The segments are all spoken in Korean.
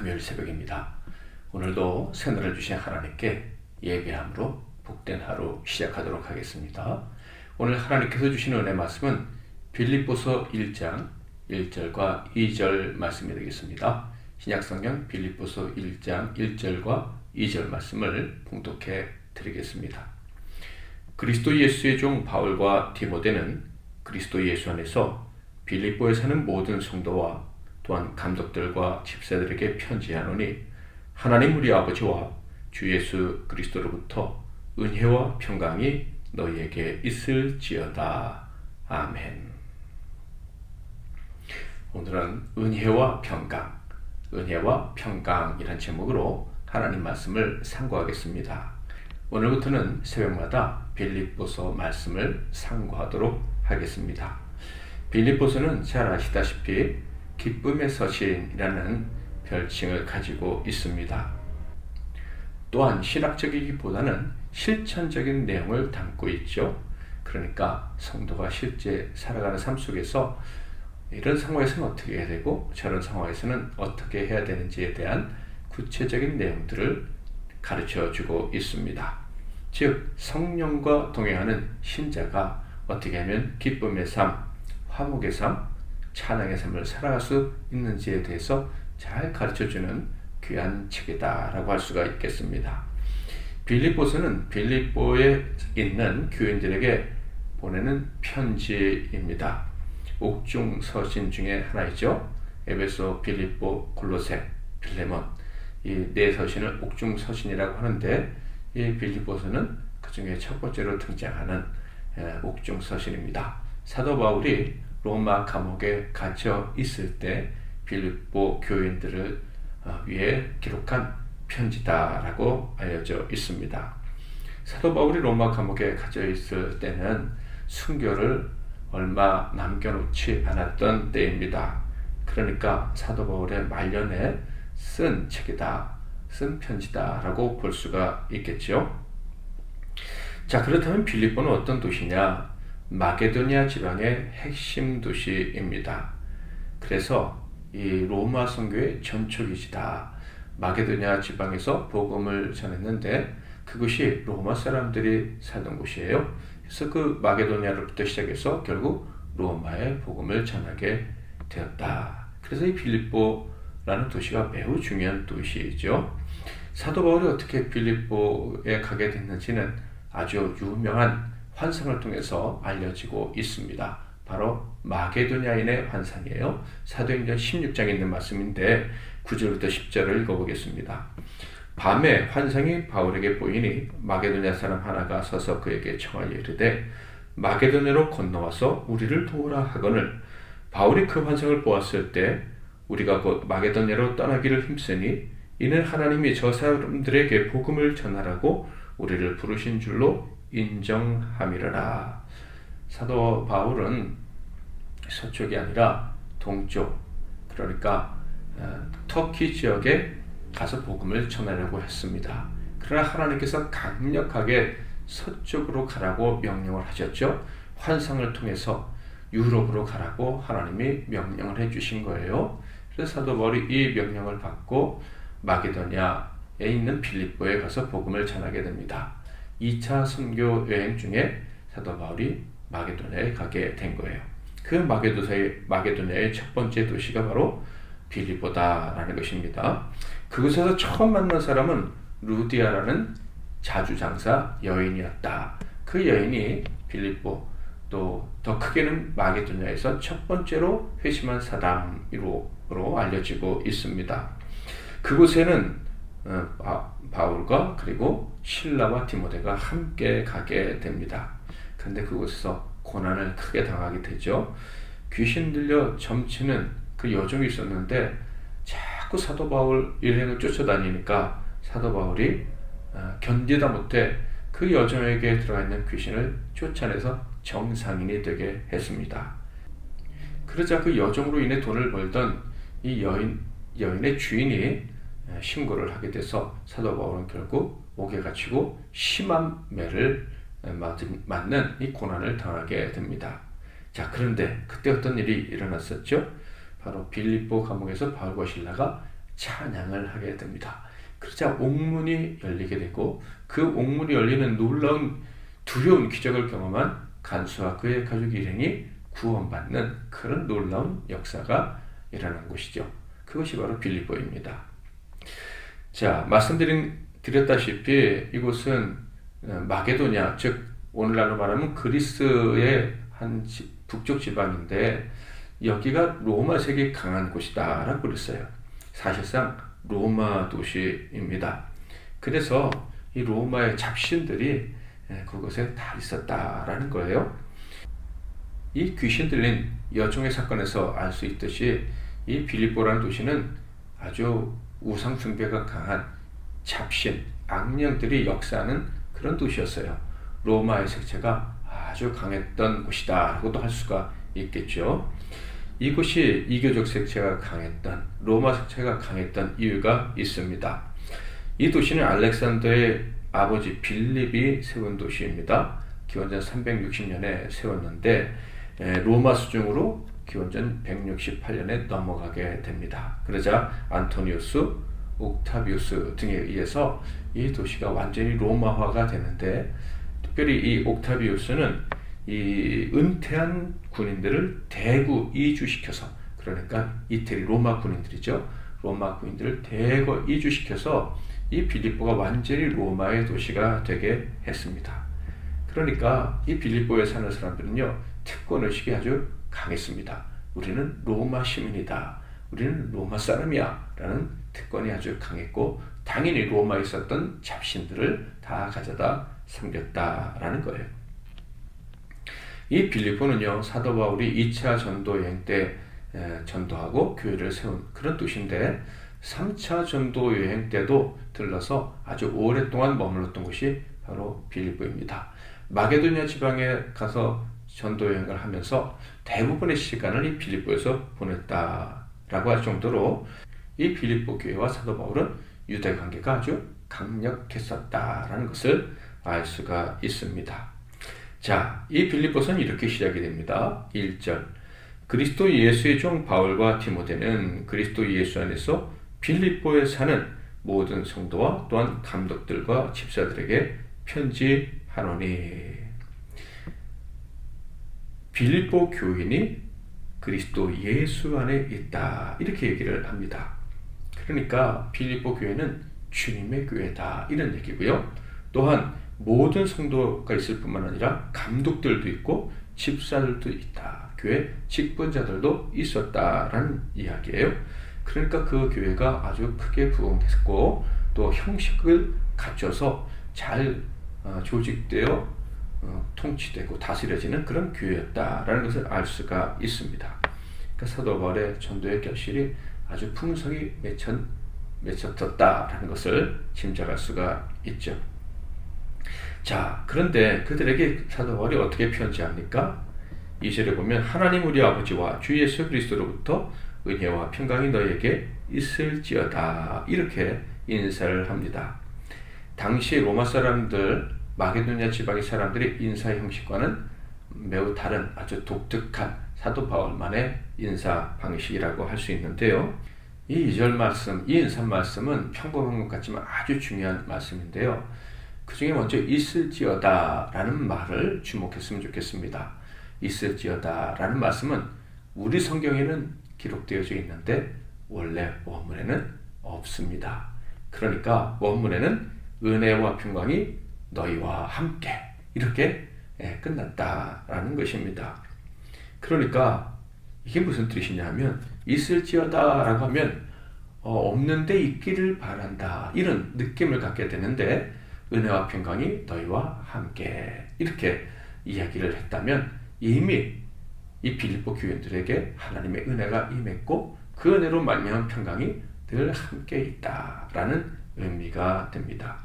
금요일 새벽입니다. 오늘도 새날을 주신 하나님께 예배함으로 복된 하루 시작하도록 하겠습니다. 오늘 하나님께서 주신 은혜 말씀은 빌립보서 1장 1절과 2절 말씀이 되겠습니다. 신약성경 빌립보서 1장 1절과 2절 말씀을 봉독해 드리겠습니다. 그리스도 예수의 종 바울과 디모데는 그리스도 예수 안에서 빌립보에 사는 모든 성도와 또한 감독들과 집사들에게 편지하노니 하나님 우리 아버지와 주 예수 그리스도로부터 은혜와 평강이 너희에게 있을지어다. 아멘. 오늘은 은혜와 평강이란 제목으로 하나님 말씀을 상고하겠습니다. 오늘부터는 새벽마다 빌립보서 말씀을 상고하도록 하겠습니다. 빌립보서는 잘 아시다시피 기쁨의 서신이라는 별칭을 가지고 있습니다. 또한 신학적이기보다는 실천적인 내용을 담고 있죠. 그러니까 성도가 실제 살아가는 삶 속에서 이런 상황에서는 어떻게 해야 되고 저런 상황에서는 어떻게 해야 되는지에 대한 구체적인 내용들을 가르쳐주고 있습니다. 즉 성령과 동행하는 신자가 어떻게 하면 기쁨의 삶, 화목의 삶, 찬양의 삶을 살아갈 수 있는지에 대해서 잘 가르쳐주는 귀한 책이다라고 할 수가 있겠습니다. 빌립보서는 빌립보에 있는 교인들에게 보내는 편지입니다. 옥중 서신 중에 하나이죠. 에베소, 빌립보, 골로새, 빌레몬 이 네 서신을 옥중 서신이라고 하는데 이 빌립보서는 그 중에 첫 번째로 등장하는 옥중 서신입니다. 사도 바울이 로마 감옥에 갇혀 있을 때 빌립보 교인들을 위해 기록한 편지다라고 알려져 있습니다. 사도 바울이 로마 감옥에 갇혀 있을 때는 순교를 얼마 남겨놓지 않았던 때입니다. 그러니까 사도 바울의 말년에 쓴 책이다, 쓴 편지다라고 볼 수가 있겠죠. 자, 그렇다면 빌립보는 어떤 도시냐? 마게도니아 지방의 핵심 도시입니다. 그래서 이 로마 선교의 전초기지다. 마게도니아 지방에서 복음을 전했는데 그것이 로마 사람들이 살던 곳이에요. 그래서 그 마게도니아로부터 시작해서 결국 로마에 복음을 전하게 되었다. 그래서 이 빌립보라는 도시가 매우 중요한 도시이죠. 사도 바울이 어떻게 빌립보에 가게 됐는지는 아주 유명한 환상을 통해서 알려지고 있습니다. 바로 마게도냐인의 환상이에요. 사도행전 16장에 있는 말씀인데 9절부터 10절을 읽어보겠습니다. 밤에 환상이 바울에게 보이니 마게도냐 사람 하나가 서서 그에게 청하여 이르되 마게도냐로 건너와서 우리를 도우라 하거늘 바울이 그 환상을 보았을 때 우리가 곧 마게도냐로 떠나기를 힘쓰니 이는 하나님이 저 사람들에게 복음을 전하라고 우리를 부르신 줄로 인정함이러라. 사도 바울은 서쪽이 아니라 동쪽, 그러니까 터키 지역에 가서 복음을 전하려고 했습니다. 그러나 하나님께서 강력하게 서쪽으로 가라고 명령을 하셨죠. 환상을 통해서 유럽으로 가라고 하나님이 명령을 해주신 거예요. 그래서 사도 바울이 이 명령을 받고 마게도냐에 있는 빌립보에 가서 복음을 전하게 됩니다. 2차 선교 여행 중에 사도 바울이 마게도냐에 가게 된 거예요. 그 마게도냐의 첫 번째 도시가 바로 빌립보다라는 것입니다. 그곳에서 처음 만난 사람은 루디아라는 자주장사 여인이었다. 그 여인이 빌립보 또 더 크게는 마게도냐에서 첫 번째로 회심한 사람으로 알려지고 있습니다. 그곳에는 바울과 그리고 실라와 디모데가 함께 가게 됩니다. 그런데 그곳에서 고난을 크게 당하게 되죠. 귀신 들려 점치는 그 여종이 있었는데 자꾸 사도 바울 일행을 쫓아다니니까 사도 바울이 견디다 못해 그 여종에게 들어가 있는 귀신을 쫓아내서 정상인이 되게 했습니다. 그러자 그 여종으로 인해 돈을 벌던 이 여인의 주인이 신고를 하게 돼서 사도 바울은 결국 옥에 갇히고 심한 매를 맞는 이 고난을 당하게 됩니다. 자, 그런데 그때 어떤 일이 일어났었죠? 바로 빌립보 감옥에서 바울과 실라가 찬양을 하게 됩니다. 그러자 옥문이 열리게 되고 그 옥문이 열리는 놀라운 두려운 기적을 경험한 간수와 그의 가족 일행이 구원받는 그런 놀라운 역사가 일어난 곳이죠. 그것이 바로 빌립보입니다. 자, 말씀드렸다시피 이곳은 마게도냐, 즉 오늘날로 말하면 그리스의 한 북쪽 지방인데 여기가 로마색이 강한 곳이다 라고 그랬어요. 사실상 로마 도시입니다. 그래서 이 로마의 잡신들이 그곳에 다 있었다라는 거예요. 이 귀신 들린 여종의 사건에서 알 수 있듯이 이 빌립보라는 도시는 아주 우상 숭배가 강한 잡신, 악령들이 역사하는 그런 도시였어요. 로마의 색채가 아주 강했던 곳이다 라고도 할 수가 있겠죠. 이곳이 이교적 색채가 강했던, 로마 색채가 강했던 이유가 있습니다. 이 도시는 알렉산더의 아버지 빌립이 세운 도시입니다. 기원전 360년에 세웠는데 로마 수중으로 기원전 168년에 넘어가게 됩니다. 그러자 안토니우스, 옥타비우스 등에 의해서 이 도시가 완전히 로마화가 되는데, 특별히 이 옥타비우스는 이 은퇴한 군인들을 대구 이주시켜서, 그러니까 이태리 로마 군인들이죠. 로마 군인들을 대거 이주시켜서 이 빌립보가 완전히 로마의 도시가 되게 했습니다. 그러니까 이 빌립보에 사는 사람들은요, 특권의식이 아주 강했습니다. 우리는 로마 시민이다, 우리는 로마 사람이야 라는 특권이 아주 강했고, 당연히 로마에 있었던 잡신들을 다 가져다 섬겼다라는 거예요. 이 빌립보는요, 사도 바울이 2차 전도 여행 때 전도하고 교회를 세운 그런 도시인데, 3차 전도 여행 때도 들러서 아주 오랫동안 머물렀던 곳이 바로 빌립보입니다. 마게도냐 지방에 가서 전도 여행을 하면서 대부분의 시간을 이 빌립보에서 보냈다라고 할 정도로 이 빌립보 교회와 사도 바울은 유대 관계가 아주 강력했었다라는 것을 알 수가 있습니다. 자, 이 빌립보서는 이렇게 시작이 됩니다. 1절, 그리스도 예수의 종 바울과 디모데는 그리스도 예수 안에서 빌립보에 사는 모든 성도와 또한 감독들과 집사들에게 편지하노니. 빌립보 교인이 그리스도 예수 안에 있다, 이렇게 얘기를 합니다. 그러니까 빌립보 교회는 주님의 교회다, 이런 얘기고요. 또한 모든 성도가 있을 뿐만 아니라 감독들도 있고 집사들도 있다, 교회 직분자들도 있었다라는 이야기예요. 그러니까 그 교회가 아주 크게 부흥했고 또 형식을 갖춰서 잘 조직되어 통치되고 다스려지는 그런 교회였다라는 것을 알 수가 있습니다. 그러니까 사도 바울의 전도의 결실이 아주 풍성히 맺혔다라는 것을 짐작할 수가 있죠. 자, 그런데 그들에게 사도 바울이 어떻게 편지합니까? 2절에 보면 하나님 우리 아버지와 주 예수 그리스도로부터 은혜와 평강이 너에게 있을지어다, 이렇게 인사를 합니다. 당시 로마 사람들, 마게도냐 지방의 사람들의 인사 형식과는 매우 다른 아주 독특한 사도 바울만의 인사 방식이라고 할 수 있는데요. 이 2절 말씀, 이 인사 말씀은 평범한 것 같지만 아주 중요한 말씀인데요. 그 중에 먼저 있을지어다 라는 말을 주목했으면 좋겠습니다. 있을지어다 라는 말씀은 우리 성경에는 기록되어져 있는데 원래 원문에는 없습니다. 그러니까 원문에는 은혜와 평강이 너희와 함께, 이렇게 끝났다라는 것입니다. 그러니까 이게 무슨 뜻이냐 하면, 있을지어다 라고 하면 없는데 있기를 바란다, 이런 느낌을 갖게 되는데, 은혜와 평강이 너희와 함께, 이렇게 이야기를 했다면 이미 이 빌립보 교인들에게 하나님의 은혜가 임했고 그 은혜로 말미암은 평강이 늘 함께 있다라는 의미가 됩니다.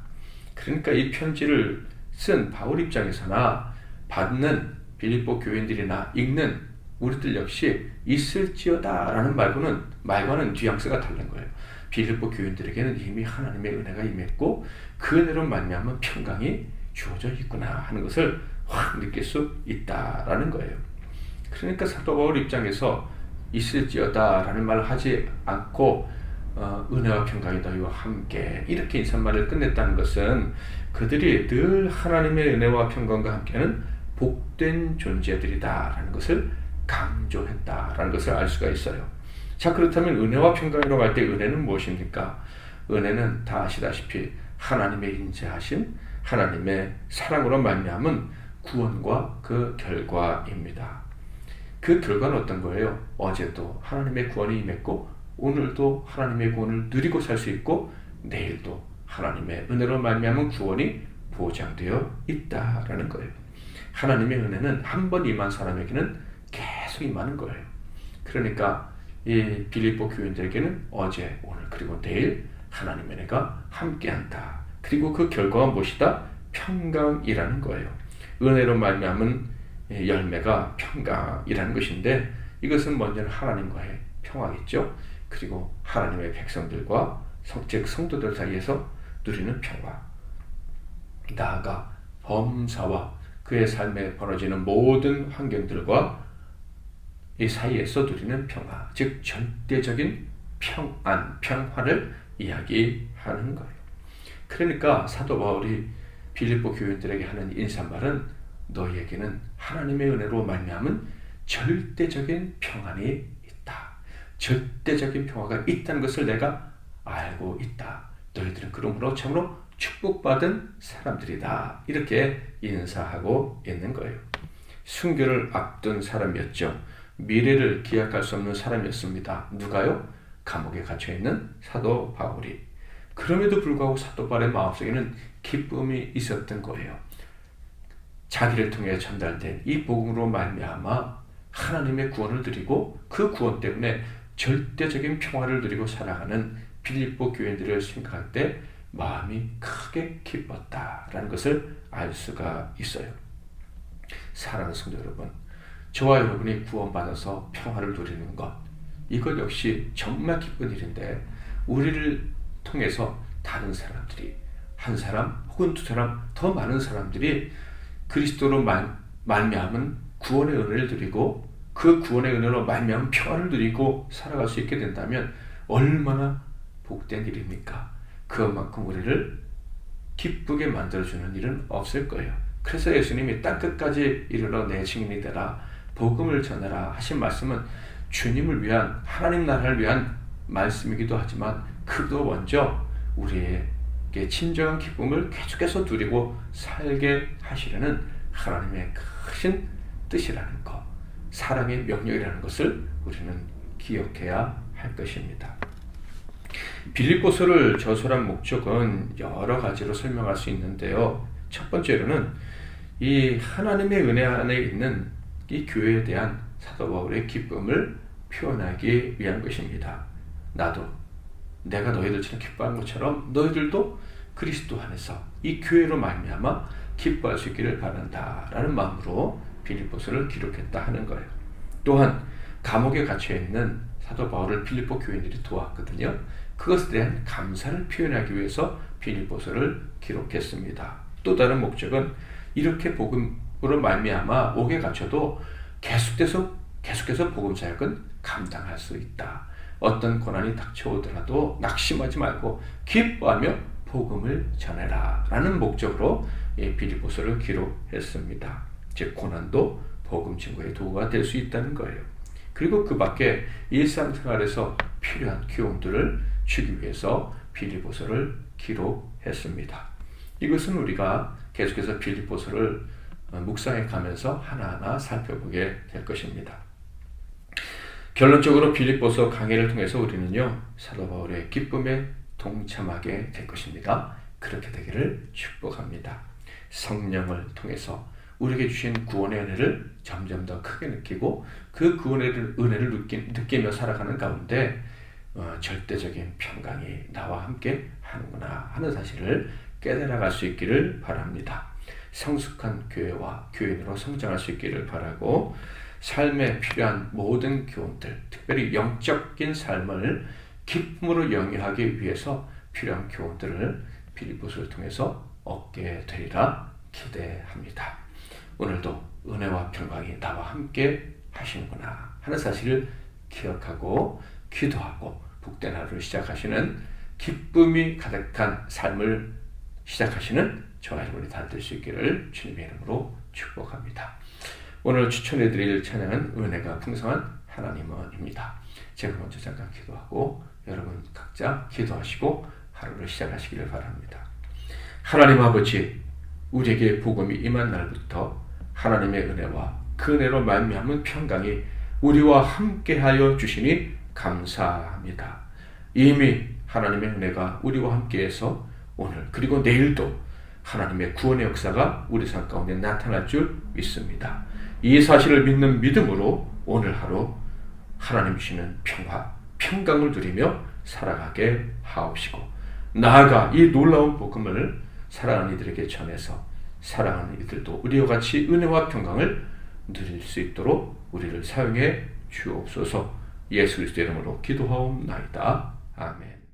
그러니까 이 편지를 쓴 바울 입장에서나 받는 빌립보 교인들이나 읽는 우리들 역시 있을지어다 라는 말과는 뉘앙스가 다른 거예요. 빌립보 교인들에게는 이미 하나님의 은혜가 임했고 그 은혜로 말미암은 평강이 주어져 있구나 하는 것을 확 느낄 수 있다라는 거예요. 그러니까 사도 바울 입장에서 있을지어다 라는 말을 하지 않고 은혜와 평강이 너희와 함께 이렇게 인사말을 끝냈다는 것은 그들이 늘 하나님의 은혜와 평강과 함께하는 복된 존재들이다 라는 것을 강조했다라는 것을 알 수가 있어요. 자, 그렇다면 은혜와 평강이라고 할 때 은혜는 무엇입니까? 은혜는 다 아시다시피 하나님의 인자하심, 하나님의 사랑으로 말미암은 구원과 그 결과입니다. 그 결과는 어떤 거예요? 어제도 하나님의 구원이 임했고 오늘도 하나님의 구원을 누리고 살 수 있고 내일도 하나님의 은혜로 말미암은 구원이 보장되어 있다라는 거예요. 하나님의 은혜는 한 번 임한 사람에게는 계속 임하는 거예요. 그러니까 이 빌립보 교인들에게는 어제, 오늘 그리고 내일 하나님의 은혜가 함께한다. 그리고 그 결과가 무엇이다? 평강이라는 거예요. 은혜로 말미암은 열매가 평강이라는 것인데 이것은 먼저는 하나님과의 평화겠죠. 그리고 하나님의 백성들과 즉 성도들 사이에서 누리는 평화, 나아가 범사와 그의 삶에 벌어지는 모든 환경들과 이 사이에서 누리는 평화, 즉 절대적인 평안, 평화를 이야기하는 거예요. 그러니까 사도 바울이 빌립보 교인들에게 하는 인사말은 너희에게는 하나님의 은혜로 말미암은 절대적인 평안이 있다. 절대적인 평화가 있다는 것을 내가 알고 있다. 너희들은 그러므로 참으로 축복받은 사람들이다. 이렇게 인사하고 있는 거예요. 순교를 앞둔 사람이었죠. 미래를 기약할 수 없는 사람이었습니다. 누가요? 감옥에 갇혀있는 사도 바울이. 그럼에도 불구하고 사도 바울의 마음속에는 기쁨이 있었던 거예요. 자기를 통해 전달된 이 복음으로 말미암아 하나님의 구원을 누리고 그 구원 때문에 절대적인 평화를 누리고 살아가는 빌립보 교인들을 생각할 때 마음이 크게 기뻤다라는 것을 알 수가 있어요. 사랑하는 성도 여러분, 저와 여러분이 구원받아서 평화를 누리는 것, 이것 역시 정말 기쁜 일인데 우리를 통해서 다른 사람들이 한 사람 혹은 두 사람 더 많은 사람들이 그리스도로 말미암은 구원의 은혜를 누리고 그 구원의 은혜로 말미암은 평화를 누리고 살아갈 수 있게 된다면 얼마나 복된 일입니까? 그만큼 우리를 기쁘게 만들어주는 일은 없을 거예요. 그래서 예수님이 땅끝까지 이르러 내 증인이 되라, 복음을 전하라 하신 말씀은 주님을 위한, 하나님 나라를 위한 말씀이기도 하지만 그도 먼저 우리에게 진정한 기쁨을 계속해서 누리고 살게 하시려는 하나님의 크신 뜻이라는 것, 사랑의 명령이라는 것을 우리는 기억해야 할 것입니다. 빌립보서를 저술한 목적은 여러 가지로 설명할 수 있는데요. 첫 번째로는 이 하나님의 은혜 안에 있는 이 교회에 대한 사도 바울의 기쁨을 표현하기 위한 것입니다. 내가 너희들처럼 기뻐하는 것처럼 너희들도 그리스도 안에서 이 교회로 말미암아 기뻐할 수 있기를 바란다라는 마음으로 빌립보서를 기록했다 하는 거예요. 또한 감옥에 갇혀있는 사도 바울을 빌립보 교인들이 도왔거든요. 그것에 대한 감사를 표현하기 위해서 빌립보서를 기록했습니다. 또 다른 목적은 이렇게 복음으로 말미암아 옥에 갇혀도 계속해서 복음 사역은 감당할 수 있다. 어떤 고난이 닥쳐오더라도 낙심하지 말고 기뻐하며 복음을 전해라 라는 목적으로 빌립보서를 기록했습니다. 즉 고난도 복음 증거의 도구가 될 수 있다는 거예요. 그리고 그 밖에 일상생활에서 필요한 교훈들을 주기 위해서 빌립보서를 기록했습니다. 이것은 우리가 계속해서 빌립보서를 묵상해 가면서 하나하나 살펴보게 될 것입니다. 결론적으로 빌립보서 강해를 통해서 우리는요, 사도 바울의 기쁨에 동참하게 될 것입니다. 그렇게 되기를 축복합니다. 성령을 통해서 우리에게 주신 구원의 은혜를 점점 더 크게 느끼고 그 구원의 은혜를 느끼며 살아가는 가운데 절대적인 평강이 나와 함께 하는구나 하는 사실을 깨달아갈 수 있기를 바랍니다. 성숙한 교회와 교인으로 성장할 수 있기를 바라고 삶에 필요한 모든 교훈들, 특별히 영적인 삶을 기쁨으로 영위하기 위해서 필요한 교훈들을 빌립보서를 통해서 얻게 되리라 기대합니다. 오늘도 은혜와 평강이 나와 함께 하시는구나 하는 사실을 기억하고 기도하고 복된 하루를 시작하시는 기쁨이 가득한 삶을 시작하시는 저와 여러분이 다 될 수 있기를 주님의 이름으로 축복합니다. 오늘 추천해드릴 찬양은 은혜가 풍성한 하나님은입니다. 제가 먼저 잠깐 기도하고 여러분 각자 기도하시고 하루를 시작하시기를 바랍니다. 하나님 아버지, 우리에게 복음이 임한 날부터 하나님의 은혜와 그 은혜로 말미암은 평강이 우리와 함께하여 주시니 감사합니다. 이미 하나님의 은혜가 우리와 함께해서 오늘 그리고 내일도 하나님의 구원의 역사가 우리 삶 가운데 나타날 줄 믿습니다. 이 사실을 믿는 믿음으로 오늘 하루 하나님 주시는 평화, 평강을 누리며 살아가게 하옵시고 나아가 이 놀라운 복음을 사랑하는 이들에게 전해서 사랑하는 이들도 우리와 같이 은혜와 평강을 누릴 수 있도록 우리를 사용해 주옵소서. 예수 그리스도의 이름으로 기도하옵나이다. 아멘.